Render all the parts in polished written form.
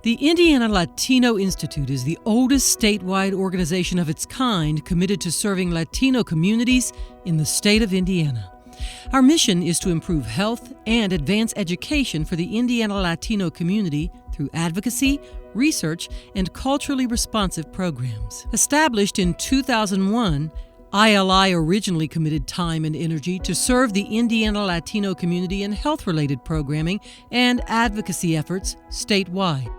The Indiana Latino Institute is the oldest statewide organization of its kind committed to serving Latino communities in the state of Indiana. Our mission is to improve health and advance education for the Indiana Latino community through advocacy, research, and culturally responsive programs. Established in 2001, ILI originally committed time and energy to serve the Indiana Latino community in health-related programming and advocacy efforts statewide.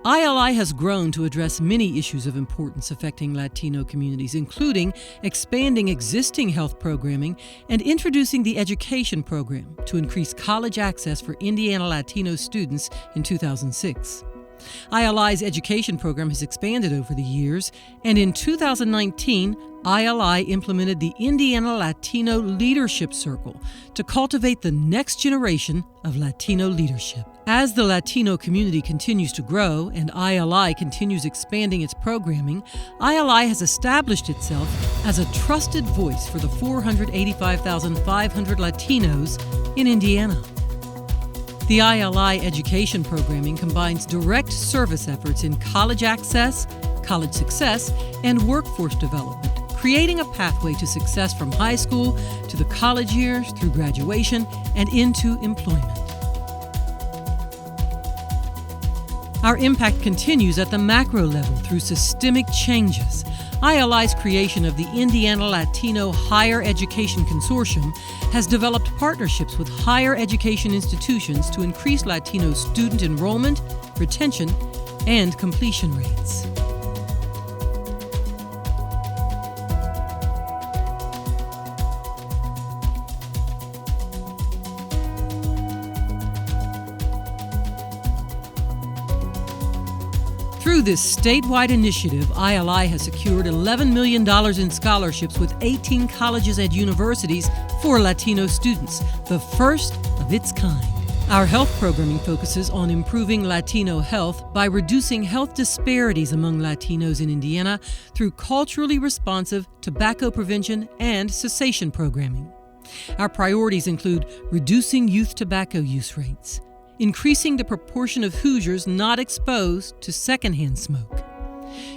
ILI has grown to address many issues of importance affecting Latino communities, including expanding existing health programming and introducing the education program to increase college access for Indiana Latino students in 2006. ILI's education program has expanded over the years, and in 2019, ILI implemented the Indiana Latino Leadership Circle to cultivate the next generation of Latino leadership. As the Latino community continues to grow and ILI continues expanding its programming, ILI has established itself as a trusted voice for the 485,500 Latinos in Indiana. The ILI education programming combines direct service efforts in college access, college success, and workforce development, creating a pathway to success from high school to the college years through graduation and into employment. Our impact continues at the macro level through systemic changes. ILI's creation of the Indiana Latino Higher Education Consortium has developed partnerships with higher education institutions to increase Latino student enrollment, retention, and completion rates. Through this statewide initiative, ILI has secured $11 million in scholarships with 18 colleges and universities for Latino students, the first of its kind. Our health programming focuses on improving Latino health by reducing health disparities among Latinos in Indiana through culturally responsive tobacco prevention and cessation programming. Our priorities include reducing youth tobacco use rates, increasing the proportion of Hoosiers not exposed to secondhand smoke,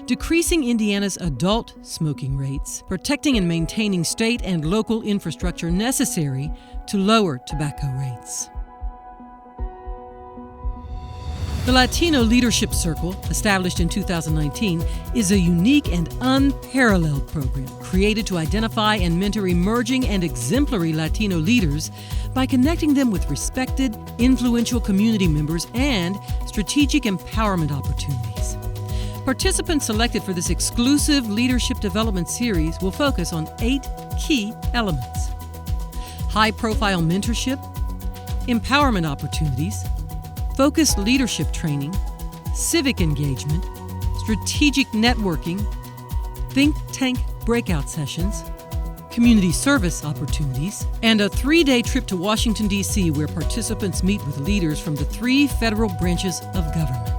decreasing Indiana's adult smoking rates, protecting and maintaining state and local infrastructure necessary to lower tobacco rates. The Latino Leadership Circle, established in 2019, is a unique and unparalleled program created to identify and mentor emerging and exemplary Latino leaders by connecting them with respected, influential community members and strategic empowerment opportunities. Participants selected for this exclusive leadership development series will focus on 8 key elements: high-profile mentorship, empowerment opportunities, focused leadership training, civic engagement, strategic networking, think tank breakout sessions, community service opportunities, and a 3-day trip to Washington, D.C., where participants meet with leaders from the 3 federal branches of government.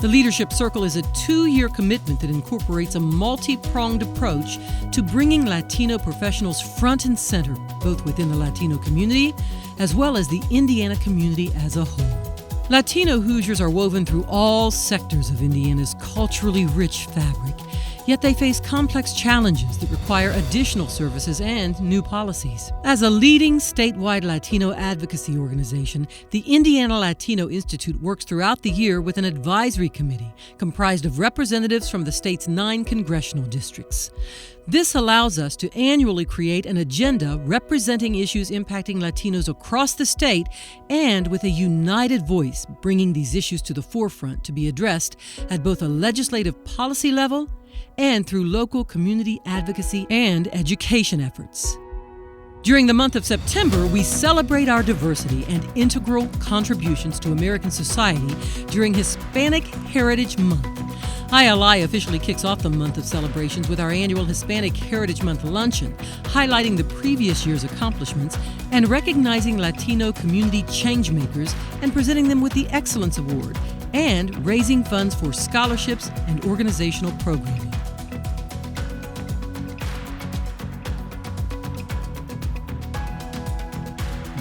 The Leadership Circle is a 2-year commitment that incorporates a multi-pronged approach to bringing Latino professionals front and center, both within the Latino community as well as the Indiana community as a whole. Latino Hoosiers are woven through all sectors of Indiana's culturally rich fabric, yet they face complex challenges that require additional services and new policies. As a leading statewide Latino advocacy organization, the Indiana Latino Institute works throughout the year with an advisory committee comprised of representatives from the state's 9 congressional districts. This allows us to annually create an agenda representing issues impacting Latinos across the state and with a united voice bringing these issues to the forefront to be addressed at both a legislative policy level and through local community advocacy and education efforts. During the month of September, we celebrate our diversity and integral contributions to American society during Hispanic Heritage Month. ILI officially kicks off the month of celebrations with our annual Hispanic Heritage Month luncheon, highlighting the previous year's accomplishments and recognizing Latino community changemakers and presenting them with the Excellence Award, and raising funds for scholarships and organizational programming.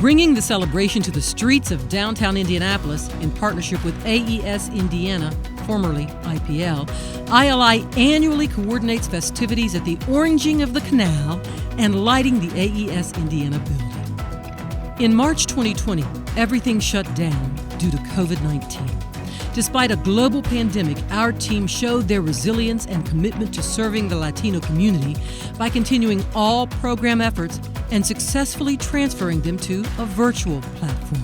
Bringing the celebration to the streets of downtown Indianapolis in partnership with AES Indiana, formerly IPL, ILI annually coordinates festivities at the oranging of the canal and lighting the AES Indiana building. In March 2020, everything shut down due to COVID-19. Despite a global pandemic, our team showed their resilience and commitment to serving the Latino community by continuing all program efforts and successfully transferring them to a virtual platform.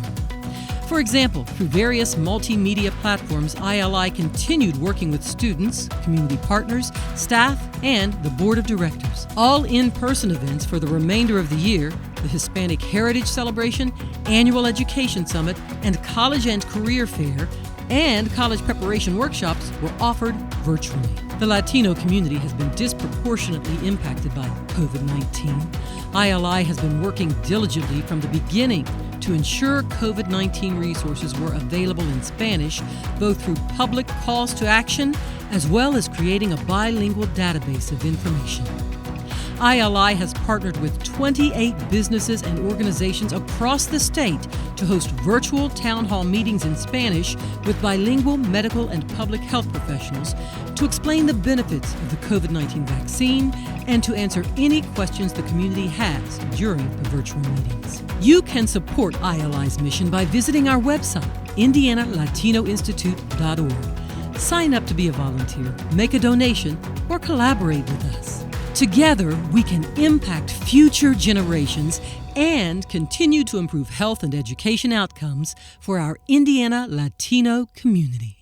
For example, through various multimedia platforms, ILI continued working with students, community partners, staff, and the board of directors. All in-person events for the remainder of the year, the Hispanic Heritage Celebration, Annual Education Summit, and College and Career Fair, and college preparation workshops were offered virtually. The Latino community has been disproportionately impacted by COVID-19. ILI has been working diligently from the beginning to ensure COVID-19 resources were available in Spanish, both through public calls to action as well as creating a bilingual database of information. ILI has partnered with 28 businesses and organizations across the state to host virtual town hall meetings in Spanish with bilingual medical and public health professionals to explain the benefits of the COVID-19 vaccine and to answer any questions the community has during the virtual meetings. You can support ILI's mission by visiting our website, indianalatinoinstitute.org. Sign up to be a volunteer, make a donation, or collaborate with us. Together, we can impact future generations and continue to improve health and education outcomes for our Indiana Latino community.